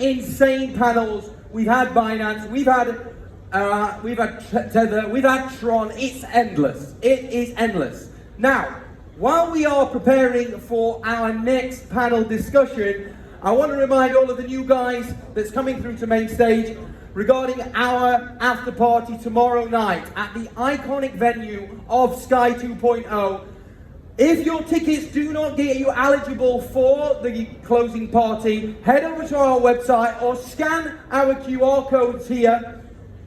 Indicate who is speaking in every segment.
Speaker 1: insane panels. We've had Binance, we've had Tether, we've had Tron. It's endless. It is endless. Now, while we are preparing for our next panel discussion, I want to remind all of the new guys that's coming through to main stage regarding our after party tomorrow night at the iconic venue of Sky 2.0. If your tickets do not get you eligible for the closing party, head over to our website or scan our QR codes here.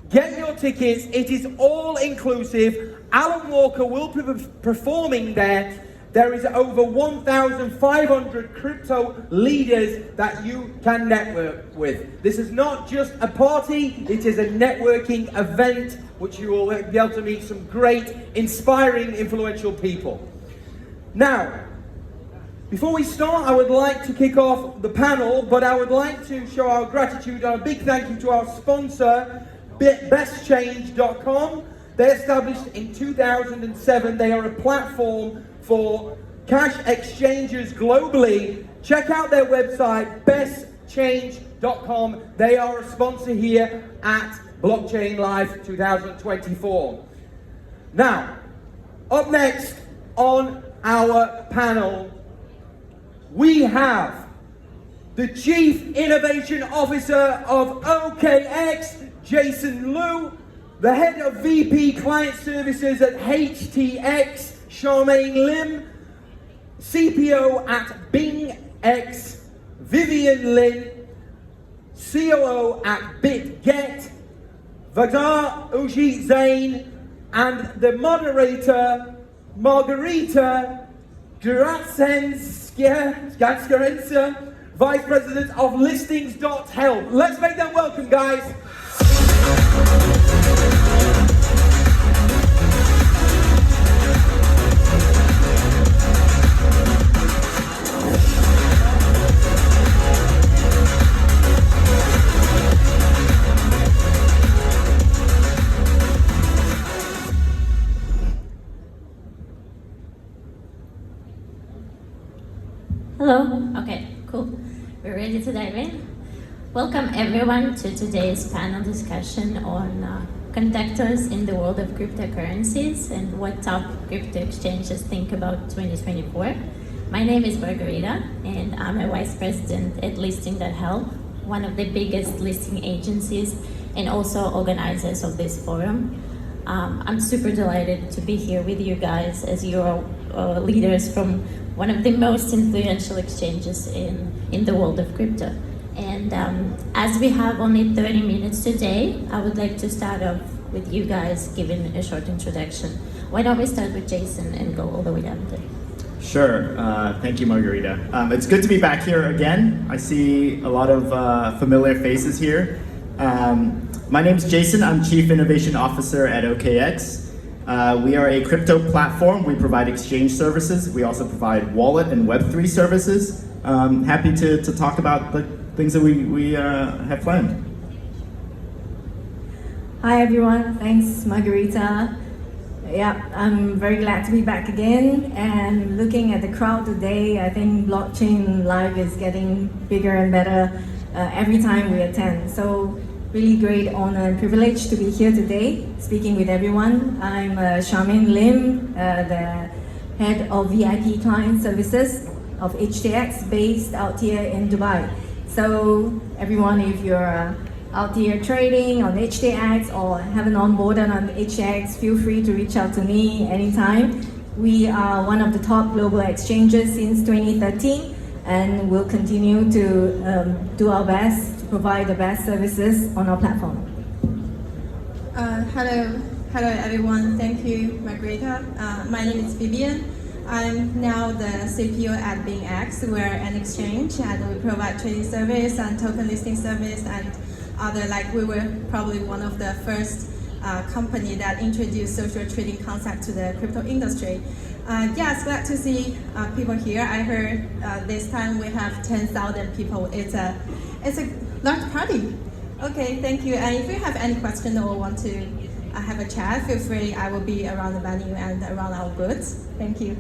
Speaker 1: Get your tickets. It is all inclusive. Alan Walker will be performing there. There is over 1,500 crypto leaders that you can network with. This is not just a party, it is a networking event which you will be able to meet some great, inspiring, influential people. Now, before we start, I would like to kick off the panel, but I would like to show our gratitude and a big thank you to our sponsor, bestchange.com. They established in 2007. They are a platform for cash exchanges globally. Check out their website, bestchange.com. They are a sponsor here at Blockchain Live 2024. Now, up next on our panel, we have the Chief Innovation Officer of OKX, Jason Liu, the Head of VP Client Services at HTX, Charmaine Lim, CPO at BingX, Vivian Lin, COO at Bitget, Vadar Ujit Zain, and the moderator, Margarita Duratsenska, Vice President of Listings.Help. Let's make them welcome, guys.
Speaker 2: Hello. Okay, cool. We're ready to dive in. Welcome everyone to today's panel discussion on conductors in the world of cryptocurrencies and what top crypto exchanges think about 2024. My name is Margarita and I'm a Vice President at Listing.Help, one of the biggest listing agencies and also organizers of this forum. I'm super delighted to be here with you guys as you're leaders from one of the most influential exchanges in the world of crypto. And as we have only 30 minutes today, I would like to start off with you guys giving a short introduction. Why don't we start with Jason and go all the way down there?
Speaker 3: Sure. Thank you, Margarita. It's good to be back here again. I see a lot of familiar faces here. My name's Jason. I'm Chief Innovation Officer at OKX. We are a crypto platform. We provide exchange services. We also provide wallet and Web3 services. Happy to talk about the things that we have planned.
Speaker 4: Hi everyone, thanks Margarita. Yeah, I'm very glad to be back again, and looking at the crowd today, I think Blockchain Live is getting bigger and better every time we attend. So really great honor and privilege to be here today, speaking with everyone. I'm Charmaine Lim, the Head of VIP Client Services of HTX, based out here in Dubai. So everyone, if you're out here trading on HTX or haven't onboarded on HTX, feel free to reach out to me anytime. We are one of the top global exchanges since 2013, and we'll continue to do our best to provide the best services on our platform.
Speaker 5: Hello everyone. Thank you, Margarita. My name is Vivian. I'm now the CPO at BingX. We're an exchange and we provide trading service and token listing service and other, we were probably one of the first company that introduced social trading concept to the crypto industry. Yes, glad to see people here. I heard this time we have 10,000 people. It's a large party. Okay, thank you. And if you have any question or want to have a chat, feel free. I will be around the venue and around our booths. Thank you.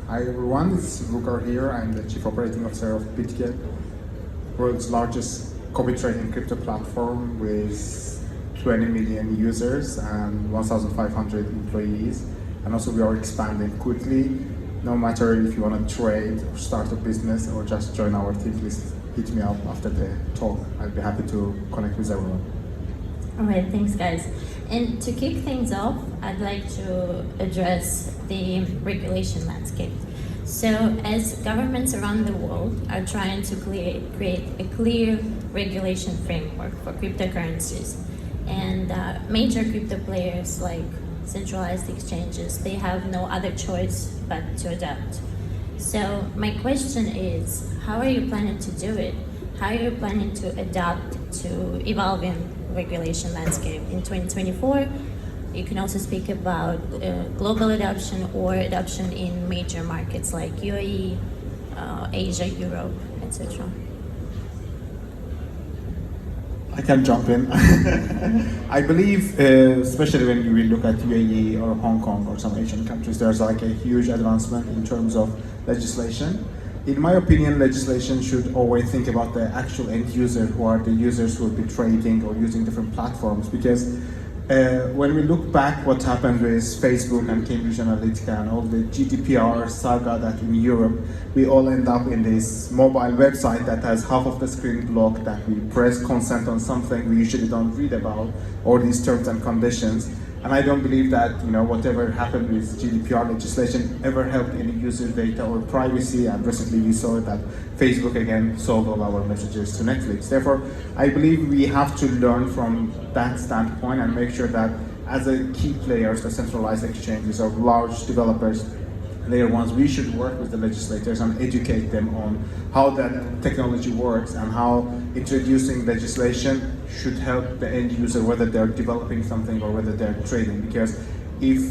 Speaker 6: Hi everyone, it's Rukar here. I'm the Chief Operating Officer of Bitget, world's largest copy trading crypto platform with 20 million users and 1,500 employees. And also we are expanding quickly. No matter if you want to trade or start a business or just join our team, please hit me up after the talk. I'll be happy to connect with everyone.
Speaker 2: All right, thanks guys. And to kick things off, I'd like to address the regulation landscape. So as governments around the world are trying to create a clear regulation framework for cryptocurrencies, and major crypto players like centralized exchanges, they have no other choice but to adapt. So my question is, how are you planning to do it? How are you planning to adapt to evolving regulation landscape in 2024? You can also speak about global adoption or adoption in major markets like UAE, Asia, Europe, etc.
Speaker 6: I can jump in. I believe, especially when we look at UAE or Hong Kong or some Asian countries, there's like a huge advancement in terms of legislation. In my opinion, legislation should always think about the actual end user, who are the users who will be trading or using different platforms. Because when we look back what happened with Facebook and Cambridge Analytica and all the GDPR saga that in Europe, we all end up in this mobile website that has half of the screen blocked, that we press consent on something we usually don't read about, or these terms and conditions. And I don't believe that whatever happened with GDPR legislation ever helped any user data or privacy. And recently we saw that Facebook again sold all our messages to Netflix. Therefore, I believe we have to learn from that standpoint and make sure that as a key players, the centralized exchanges or large developers, layer ones, we should work with the legislators and educate them on how that technology works and how introducing legislation should help the end user, whether they're developing something or whether they're trading. Because if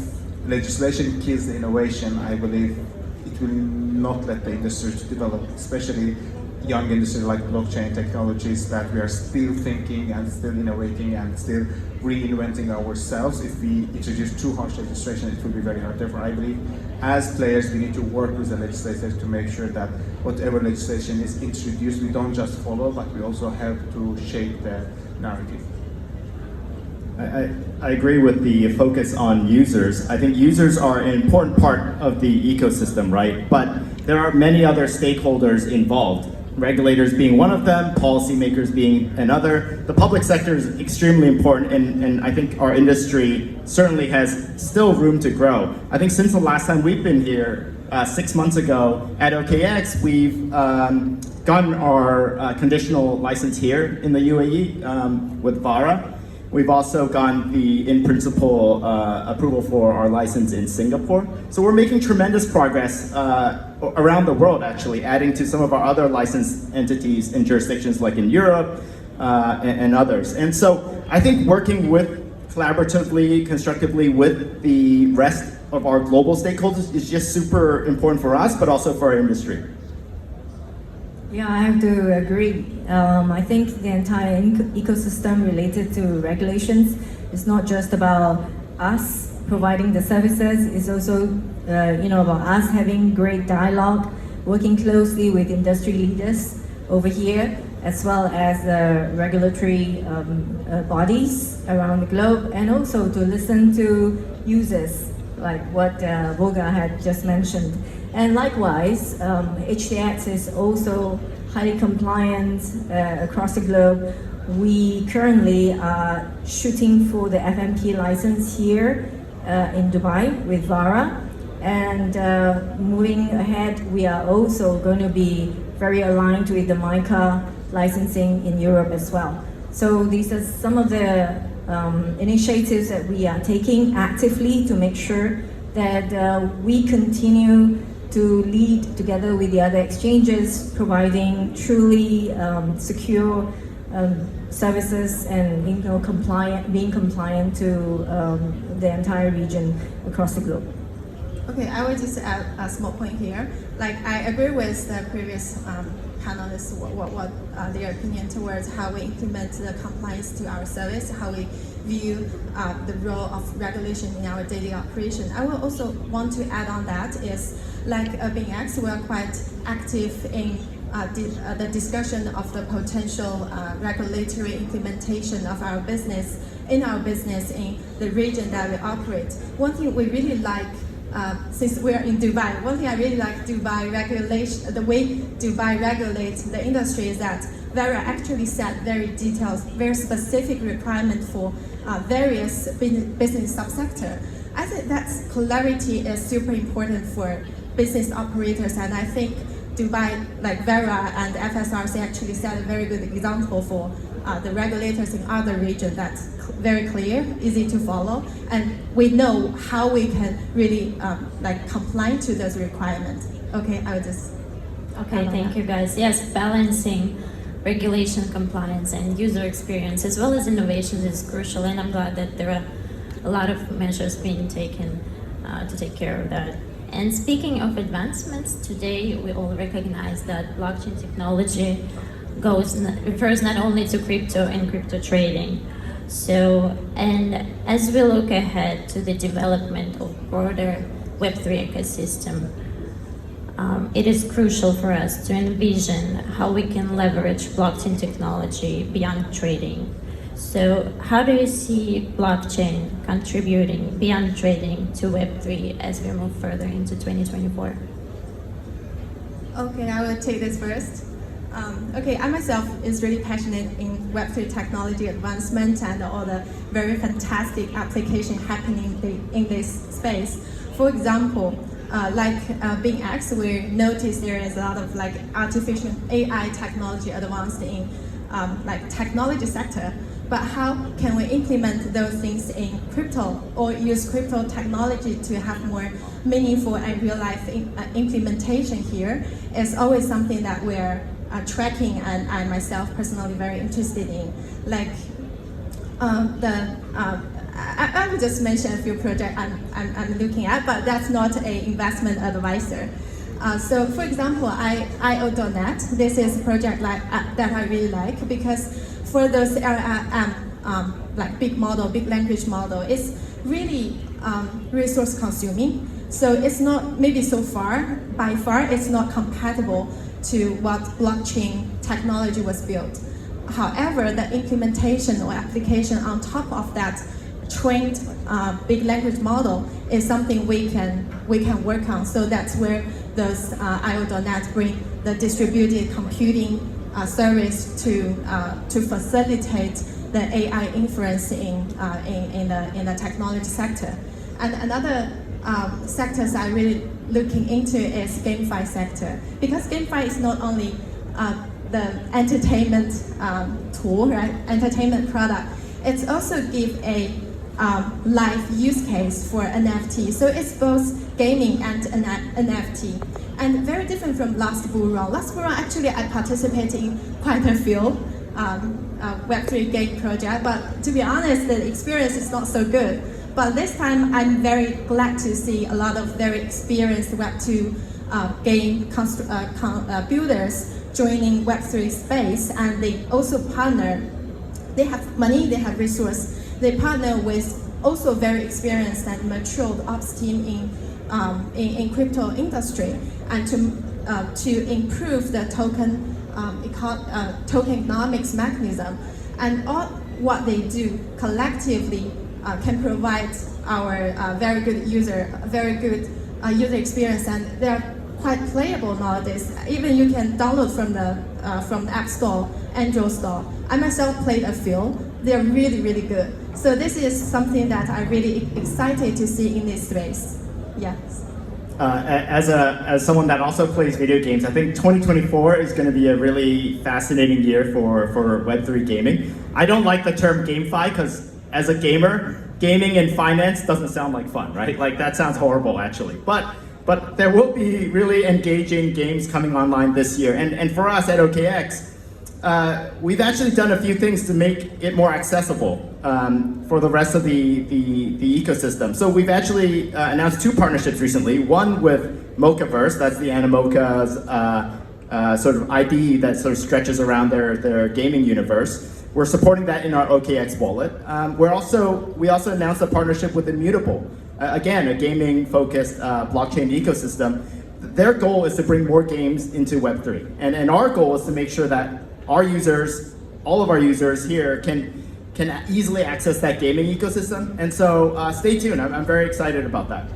Speaker 6: legislation kills the innovation, I believe it will not let the industry to develop, especially young industries like blockchain technologies, that we are still thinking and still innovating and still reinventing ourselves. If we introduce too harsh legislation, it will be very hard. Therefore, I believe as players, we need to work with the legislators to make sure that whatever legislation is introduced, we don't just follow, but we also help to shape the narrative.
Speaker 3: I agree with the focus on users. I think users are an important part of the ecosystem, right? But there are many other stakeholders involved. Regulators being one of them, policymakers being another. The public sector is extremely important, and I think our industry certainly has still room to grow. I think since the last time we've been here, 6 months ago at OKX, we've gotten our conditional license here in the UAE with VARA. We've also gotten the in-principle approval for our license in Singapore. So we're making tremendous progress around the world, actually, adding to some of our other licensed entities in jurisdictions like in Europe and others. And so I think working collaboratively, constructively with the rest of our global stakeholders is just super important for us, but also for our industry.
Speaker 4: Yeah, I have to agree. I think the entire ecosystem related to regulations is not just about us providing the services, it's also about us having great dialogue, working closely with industry leaders over here, as well as regulatory bodies around the globe, and also to listen to users, like what Volga had just mentioned. And likewise, HTX is also highly compliant across the globe. We currently are shooting for the FMP license here in Dubai with VARA. And moving ahead, we are also going to be very aligned with the MiCA licensing in Europe as well. So these are some of the initiatives that we are taking actively to make sure that we continue to lead together with the other exchanges, providing truly secure services and being compliant to the entire region across the globe.
Speaker 5: Okay, I will just add a small point here. Like, I agree with the previous panelists, what their opinion towards how we implement the compliance to our service, how we view the role of regulation in our daily operation. I will also want to add on that is, like BingX, we are quite active in the discussion of the potential regulatory implementation of our business in the region that we operate. One thing we really like, since we're in Dubai, one thing I really like Dubai regulation, the way Dubai regulates the industry is that Vera actually set very detailed, very specific requirement for various business subsector. I think that clarity is super important for business operators, and I think Dubai, like Vera and FSRC, actually set a very good example for the regulators in other regions. That's very clear, easy to follow, and we know how we can really comply to those requirements. Okay, I will just.
Speaker 2: Okay, thank you guys. Yes, balancing regulation compliance and user experience as well as innovations is crucial, and I'm glad that there are a lot of measures being taken to take care of that. And speaking of advancements, today we all recognize that blockchain technology refers not only to crypto and crypto trading. So, and as we look ahead to the development of broader Web3 ecosystem, it is crucial for us to envision how we can leverage blockchain technology beyond trading. So how do you see blockchain contributing beyond trading to Web3 as we move further into 2024?
Speaker 5: Okay, I will take this first. I myself is really passionate in Web3 technology advancement and all the very fantastic application happening in this space. For example, BingX, we notice there is a lot of artificial AI technology advanced in technology sector. But how can we implement those things in crypto or use crypto technology to have more meaningful and real life implementation here is always something that we're tracking, and I myself personally very interested in. I will just mention a few projects I'm looking at, but that's not an investment advisor. So for example, IO.net, this is a project that I really like, because for those big language model, it's really resource consuming. So it's not, maybe by far, it's not compatible to what blockchain technology was built. However, the implementation or application on top of that trained big language model is something we can work on. So that's where those IO.net bring the distributed computing service to facilitate the AI inference in the technology sector. And another sectors I really looking into is GameFi sector, because GameFi is not only the entertainment tool, right? Entertainment product. It's also give a live use case for NFT. So it's both gaming and NFT. And very different from Last Bull Run. Last Bull Run, actually, I participated in quite a few Web3 game projects, but to be honest, the experience is not so good. But this time, I'm very glad to see a lot of very experienced Web2 game builders joining Web3 space, and they also partner. They have money, they have resource. They partner with also very experienced and matured ops team in crypto industry, and to improve the tokenomics mechanism, and all what they do collectively can provide our very good user experience, and they are quite playable nowadays. Even you can download from the App Store, Android Store. I myself played a few. They're really, really good. So this is something that I'm really excited to see in this space. Yes.
Speaker 3: As someone that also plays video games, I think 2024 is going to be a really fascinating year for Web3 gaming. I don't like the term GameFi because as a gamer, gaming and finance doesn't sound like fun, right? Like that sounds horrible actually. But there will be really engaging games coming online this year. And for us at OKX, we've actually done a few things to make it more accessible for the rest of the ecosystem. So we've actually announced two partnerships recently. One with Mochaverse, that's the Animoca's sort of ID that sort of stretches around their gaming universe. We're supporting that in our OKX wallet. We also announced a partnership with Immutable, again, a gaming-focused blockchain ecosystem. their goal is to bring more games into Web3. And our goal is to make sure that our users, all of our users here can easily access that gaming ecosystem. And so stay tuned, I'm very excited about that.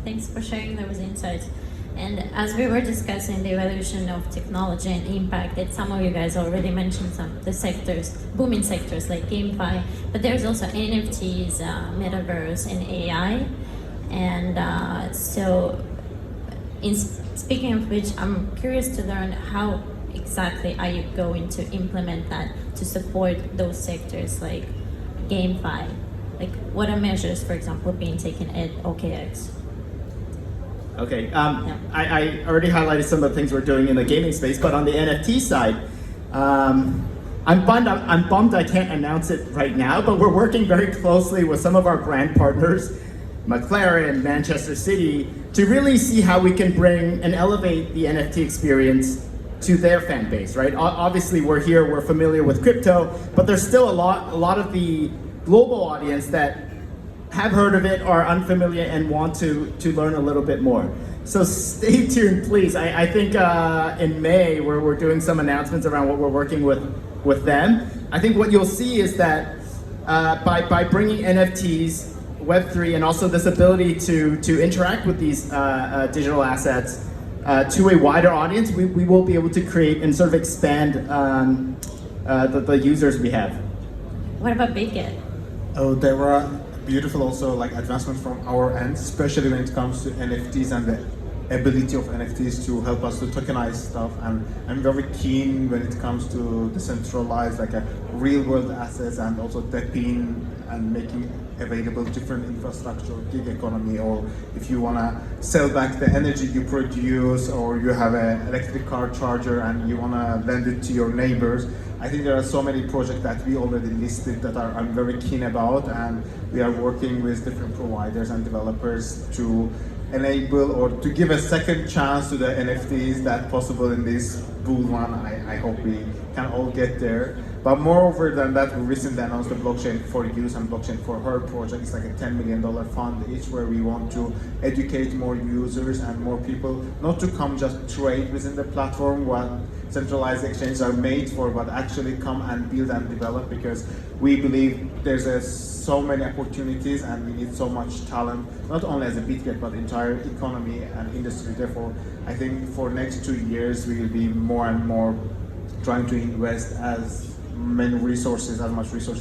Speaker 2: Thanks for sharing those insights. And as we were discussing the evolution of technology and impact, that some of you guys already mentioned some of the sectors, booming sectors like GameFi, but there's also NFTs, metaverse, and AI. And so, speaking of which, I'm curious to learn how exactly are you going to implement that to support those sectors like GameFi? Like, what are measures, for example, being taken at OKX?
Speaker 3: Okay, I already highlighted some of the things we're doing in the gaming space, but on the NFT side, I'm bummed I can't announce it right now, but we're working very closely with some of our brand partners, McLaren, Manchester City, to really see how we can bring and elevate the NFT experience to their fan base, right? Obviously, we're familiar with crypto, but there's still a lot of the global audience that have heard of it, are unfamiliar, and want to learn a little bit more. So stay tuned, please. I think in May, we're doing some announcements around what we're working with them. I think what you'll see is that by bringing NFTs, Web3, and also this ability to interact with these digital assets to a wider audience, we will be able to create and sort of expand the users we have.
Speaker 2: What about Bitget?
Speaker 6: Oh, there were beautiful also like advancement from our end, especially when it comes to NFTs and the ability of NFTs to help us to tokenize stuff. And I'm very keen when it comes to decentralized, like a real world assets, and also tapping and making available different infrastructure, gig economy, or if you want to sell back the energy you produce, or you have an electric car charger and you want to lend it to your neighbors. I think there are so many projects that we already listed that I'm very keen about, and we are working with different providers and developers to enable or to give a second chance to the NFTs that possible in this bull run. I hope we can all get there. But moreover than that, we recently announced the Blockchain for Use and Blockchain for Her project. It's like a $10 million fund each, where we want to educate more users and more people, not to come just trade within the platform what centralized exchanges are made for, but actually come and build and develop, because we believe there's so many opportunities and we need so much talent, not only as a Bitget, but entire economy and industry. Therefore, I think for next 2 years, we will be more and more trying to invest as much resources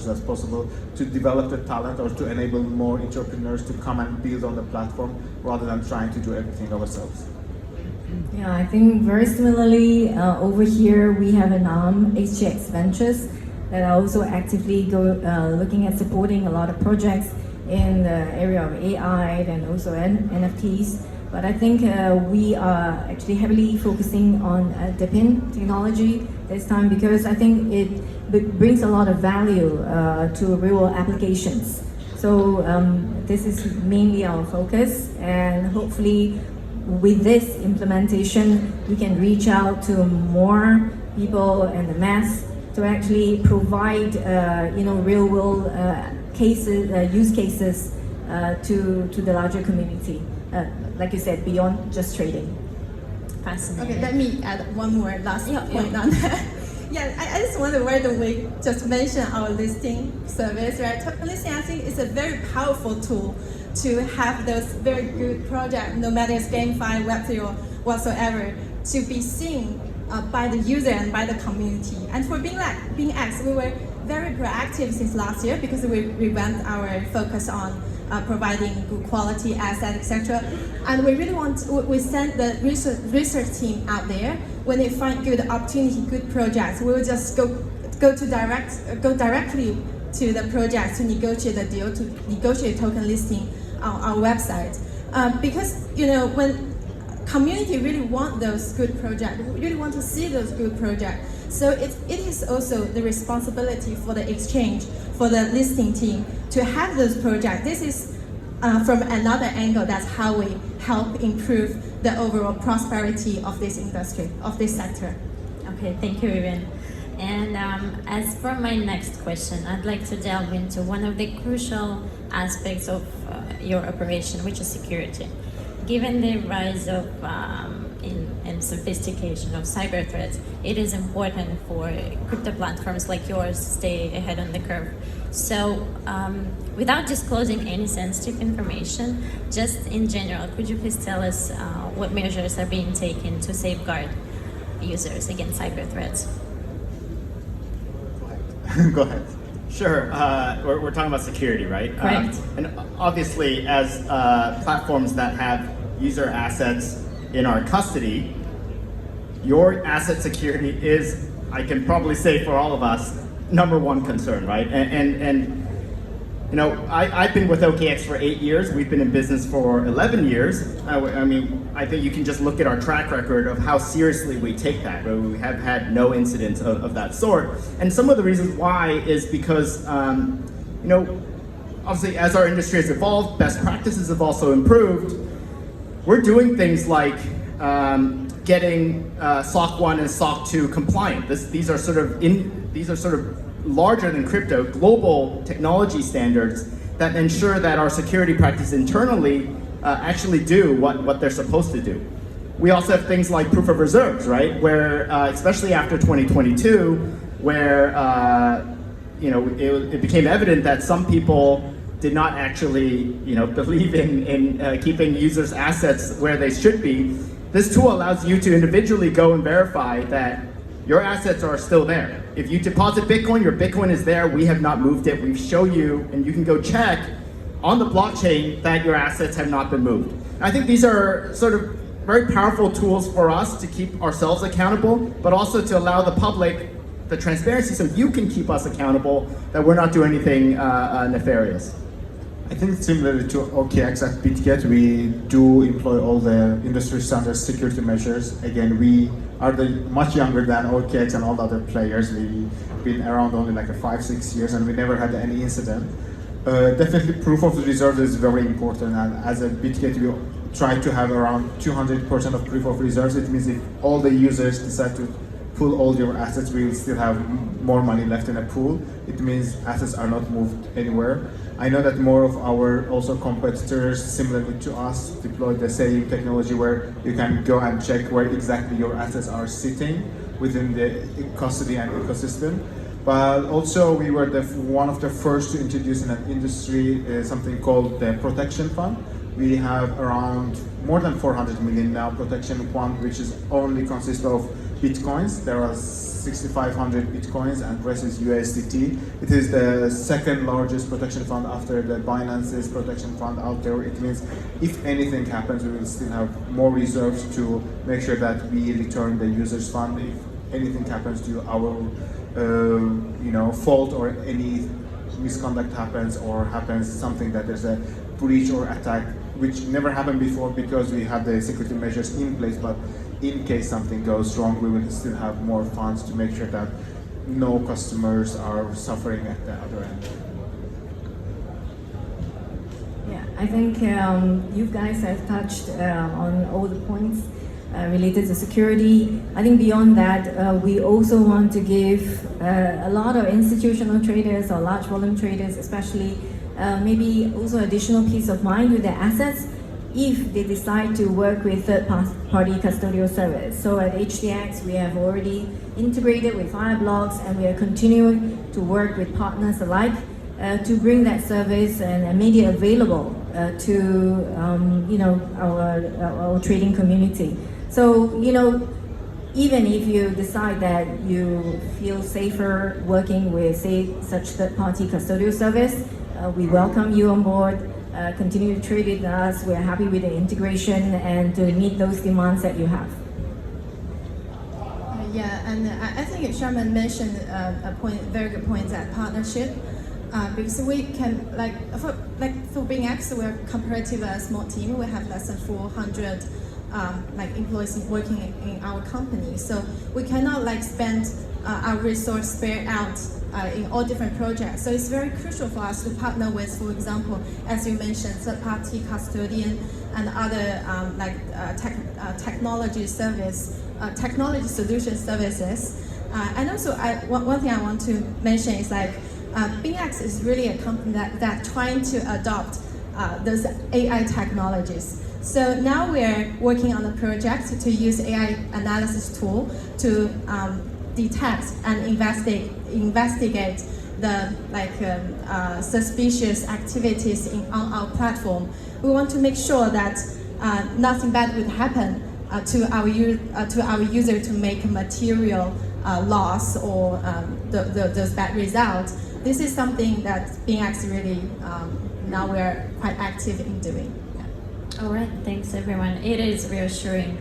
Speaker 6: as possible to develop the talent, or to enable more entrepreneurs to come and build on the platform rather than trying to do everything ourselves.
Speaker 4: Yeah, I think very similarly, over here we have an arm, HTX Ventures, that are also actively looking at supporting a lot of projects in the area of AI and also NFTs. But I think we are actually heavily focusing on DePIN technology this time, because I think it brings a lot of value to real applications. So this is mainly our focus, and hopefully with this implementation, we can reach out to more people and the mass to actually provide real world use cases to the larger community. Like you said, beyond just trading.
Speaker 2: Fascinating.
Speaker 5: Okay, let me add one more last point on that. Yeah, I just wonder whether we just mentioned our listing service, right? Token listing, I think, is a very powerful tool to have those very good projects, no matter it's GameFi, Web3, or whatsoever, to be seen by the user and by the community. And for BingX, we were very proactive since last year, because we revamped our focus on providing good quality assets, etc. And we really we send the research team out there. When they find good opportunity, good projects, we will just go directly to the project to negotiate the deal, to negotiate token listing on our website. Because when community really want those good projects, we really want to see those good projects. So it is also the responsibility for the exchange, for the listing team, to have those projects. This is from another angle. That's how we help improve the overall prosperity of this industry, of this sector.
Speaker 2: Okay, thank you, Vivian. And as for my next question, I'd like to delve into one of the crucial aspects of your operation, which is security. given the rise of and sophistication of cyber threats, it is important for crypto platforms like yours to stay ahead on the curve. So, without disclosing any sensitive information, just in general, could you please tell us what measures are being taken to safeguard users against cyber threats?
Speaker 6: Go ahead.
Speaker 3: Sure. We're talking about security, right?
Speaker 2: Correct.
Speaker 3: And obviously, as platforms that have user assets in our custody, your asset security is, I can probably say for all of us, #1 concern, right? And you know, I've been with OKX for 8 years. We've been in business for 11 years. I mean, I think you can just look at our track record of how seriously we take that. Right? We have had no incidents of that sort. And some of the reasons why is because, you know, obviously as our industry has evolved, best practices have also improved. We're doing things like getting SOC 1 and SOC 2 compliant. These are sort of larger than crypto, global technology standards that ensure that our security practices internally actually do what they're supposed to do. We also have things like proof of reserves, right? Where, especially after 2022, where you know, it became evident that some people did not actually, you know, believe in keeping users' assets where they should be. This tool allows you to individually go and verify that your assets are still there. If you deposit Bitcoin, your Bitcoin is there. We have not moved it. We show you, and you can go check on the blockchain that your assets have not been moved. And I think these are sort of very powerful tools for us to keep ourselves accountable, but also to allow the public the transparency so you can keep us accountable that we're not doing anything nefarious.
Speaker 6: I think similarly to OKX at Bitget, we do employ all the industry standard security measures. Again, we are much younger than OKX and all the other players. We've been around only like 5-6 years and we never had any incident. Definitely proof of reserve is very important, and as a Bitget we try to have around 200% of proof of reserves. It means if all the users decide to pull all your assets, we will still have more money left in a pool. It means assets are not moved anywhere. I know that more of our also competitors similarly to us deploy the same technology where you can go and check where exactly your assets are sitting within the custody and ecosystem. But also we were one of the first to introduce in an industry something called the protection fund. We have around more than 400 million now protection fund, which is only consists of Bitcoins. There are 6,500 Bitcoins and rest is USDT. It is the second largest protection fund after the Binance's protection fund out there. It means if anything happens, we will still have more reserves to make sure that we return the user's fund. If anything happens to our you know, fault or any misconduct happens or happens something that there's a breach or attack, which never happened before because we have the security measures in place, but in case something goes wrong, we will still have more funds to make sure that no customers are suffering at the other end.
Speaker 4: Yeah, I think you guys have touched on all the points related to security. I think beyond that, we also want to give a lot of institutional traders or large volume traders, especially, maybe also additional peace of mind with their assets if they decide to work with third-party custodial service. So at HTX, we have already integrated with Fireblocks, and we are continuing to work with partners alike to bring that service and make it available to you know, our trading community. So, you know, even if you decide that you feel safer working with, say, such third-party custodial service, we welcome you on board. Continue to trade with us. We're happy with the integration and to meet those demands that you have.
Speaker 5: Yeah, and I think Sherman mentioned a point, very good point, that partnership. Because we can, for BingX, we're comparatively a small team. We have less than 400 employees working in our company. So we cannot spend our resource spread out in all different projects. So it's very crucial for us to partner with, for example, as you mentioned, third-party custodian and other technology solution services. And also, one thing I want to mention is BingX is really a company that trying to adopt those AI technologies. So now we're working on a project to use AI analysis tool to detect and investigate the suspicious activities on our platform. We want to make sure that nothing bad would happen to our user to make material loss or those bad results. This is something that BingX really now we're quite active in doing.
Speaker 2: All right, thanks everyone. It is reassuring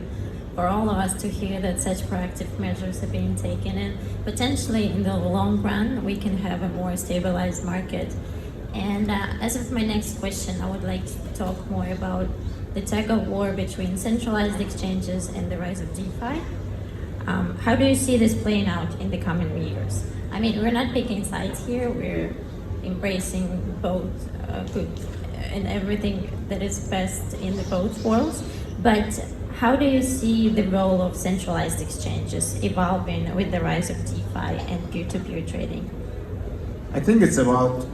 Speaker 2: for all of us to hear that such proactive measures are being taken, and potentially in the long run we can have a more stabilized market. And as of my next question, I would like to talk more about the tug of war between centralized exchanges and the rise of DeFi. How do you see this playing out in the coming years? I mean, we're not picking sides here, we're embracing both good and everything that is best in the both worlds, but how do you see the role of centralized exchanges evolving with the rise of DeFi and peer-to-peer trading?
Speaker 6: I think it's about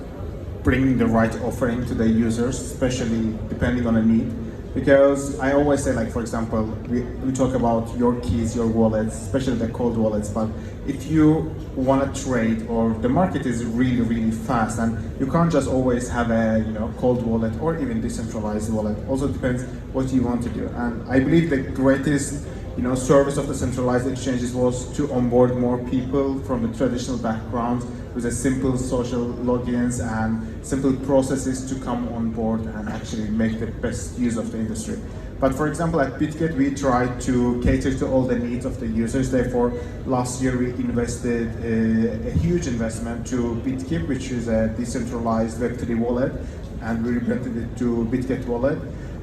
Speaker 6: bringing the right offering to the users, especially depending on a need. Because I always say, like, for example, we talk about your keys, your wallets, especially the cold wallets, but if you want to trade, or the market is really, really fast, and you can't just always have a cold wallet or even decentralized wallet. Also depends what you want to do. And I believe the greatest service of the centralized exchanges was to onboard more people from the traditional background with a simple social logins and simple processes to come on board and actually make the best use of the industry. But for example, at Bitget, we tried to cater to all the needs of the users. Therefore, last year we invested a huge investment to Bitget, which is a decentralized Web3 wallet, and we rebranded it to Bitget Wallet.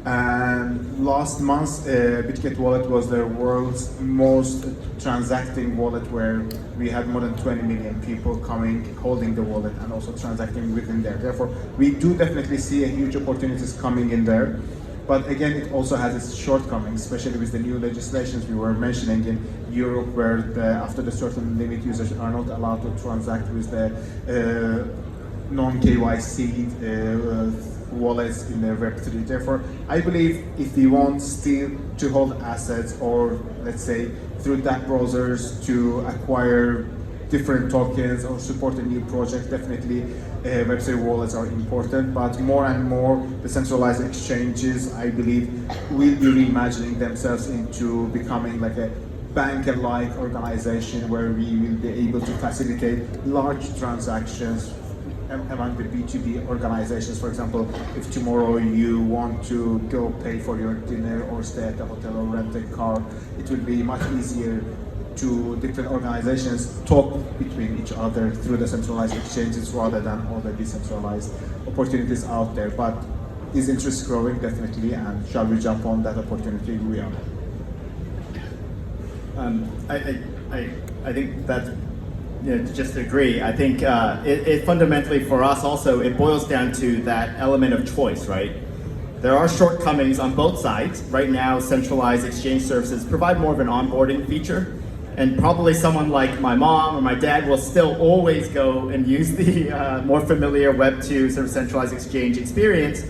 Speaker 6: And last month, Bitget Wallet was the world's most transacting wallet, where we had more than 20 million people coming, holding the wallet, and also transacting within there. Therefore, we do definitely see a huge opportunities coming in there. But again, it also has its shortcomings, especially with the new legislations we were mentioning in Europe, where after the certain limit, users are not allowed to transact with the non-KYC wallets in the Web3. Therefore, I believe if we want still to hold assets, or let's say through DApp browsers to acquire different tokens or support a new project, definitely Web3 wallets are important. But more and more, the centralized exchanges, I believe, will be reimagining themselves into becoming like a bank-like organization, where we will be able to facilitate large transactions among the B2B organizations. For example, if tomorrow you want to go pay for your dinner or stay at a hotel or rent a car, it will be much easier to different organizations talk between each other through the centralized exchanges rather than all the decentralized opportunities out there. But is interest growing? Definitely, and shall we jump on that opportunity? We are.
Speaker 3: I think that's, just to agree. I think it fundamentally for us also, it boils down to that element of choice, right? There are shortcomings on both sides. Right now, centralized exchange services provide more of an onboarding feature, and probably someone like my mom or my dad will still always go and use the more familiar Web2 sort of centralized exchange experience.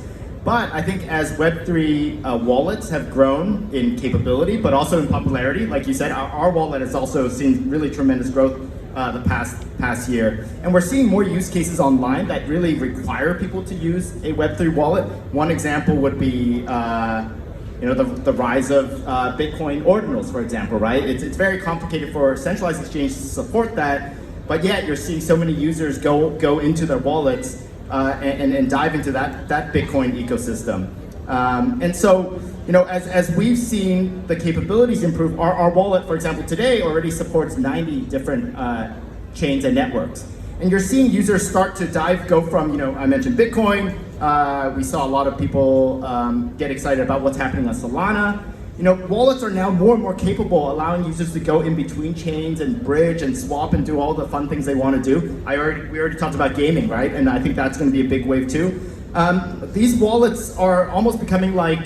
Speaker 3: But I think as Web3 wallets have grown in capability, but also in popularity, like you said, our wallet has also seen really tremendous growth the past year. And we're seeing more use cases online that really require people to use a Web3 wallet. One example would be the rise of Bitcoin ordinals, for example, right? It's very complicated for centralized exchanges to support that, but yet you're seeing so many users go into their wallets and dive into that Bitcoin ecosystem. And so, as we've seen the capabilities improve, our wallet, for example, today already supports 90 different chains and networks. And you're seeing users start to go from, I mentioned Bitcoin. We saw a lot of people get excited about what's happening on Solana. Wallets are now more and more capable, allowing users to go in between chains and bridge and swap and do all the fun things they want to do. We already talked about gaming, right? And I think that's going to be a big wave too. These wallets are almost becoming like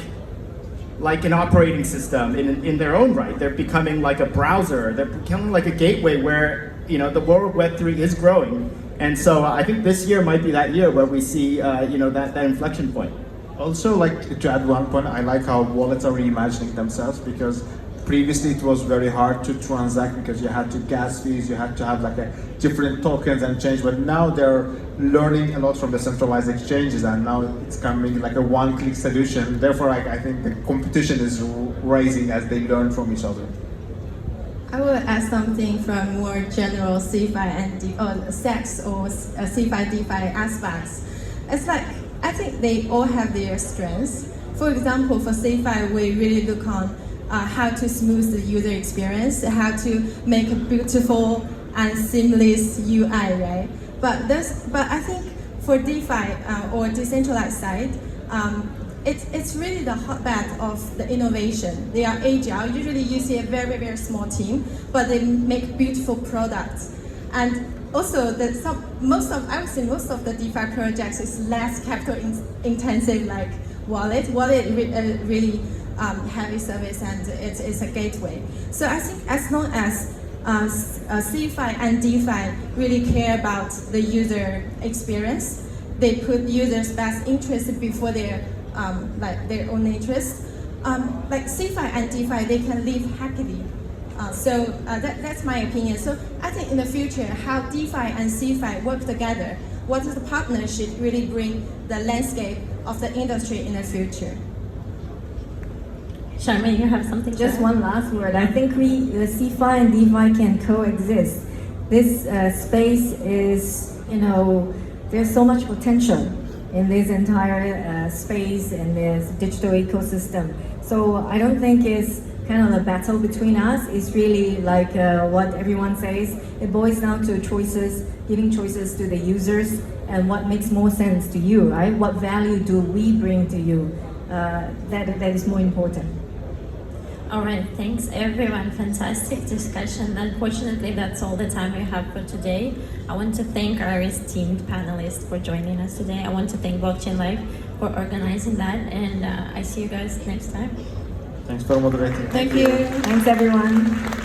Speaker 3: an operating system in their own right. They're becoming like a browser. They're becoming like a gateway where the world of Web3 is growing. And so I think this year might be that year where we see that inflection point.
Speaker 6: Also, like to add one point, I like how wallets are reimagining themselves, because previously it was very hard to transact because you had to gas fees, you had to have like a different tokens and change. But now they're learning a lot from the centralized exchanges, and now it's coming like a one-click solution. Therefore, I think the competition is rising as they learn from each other.
Speaker 5: I will add something from more general CeFi and SEX or CeFi DeFi aspects. It's like, I think they all have their strengths. For example, for CeFi, we really look on how to smooth the user experience, how to make a beautiful and seamless UI, right? But I think for DeFi or decentralized side, it's really the hotbed of the innovation. They are agile. Usually you see a very, very small team, but they make beautiful products. And also, I would say most of the DeFi projects is less capital intensive, like wallet. Wallet really heavy service, and it's a gateway. So I think as long as CeFi and DeFi really care about the user experience, they put users' best interest before their own interest. Like CeFi and DeFi, they can live happily. That's my opinion. So I think in the future, how DeFi and CeFi work together, what is the partnership really bring the landscape of the industry in the future?
Speaker 2: Sharma, you have something to
Speaker 4: Just
Speaker 2: add?
Speaker 4: one last word. I think the CeFi and DeFi can coexist. This space is, there's so much potential in this entire space and this digital ecosystem. So I don't think it's kind of a battle between us. It's really like what everyone says. It boils down to choices, giving choices to the users, and what makes more sense to you, right? What value do we bring to you? That is more important.
Speaker 2: All right, thanks everyone. Fantastic discussion. Unfortunately, that's all the time we have for today. I want to thank our esteemed panelists for joining us today. I want to thank Blockchain Live for organizing that, and I see you guys next time.
Speaker 6: Thanks for moderating.
Speaker 4: Thank you. Thanks, everyone.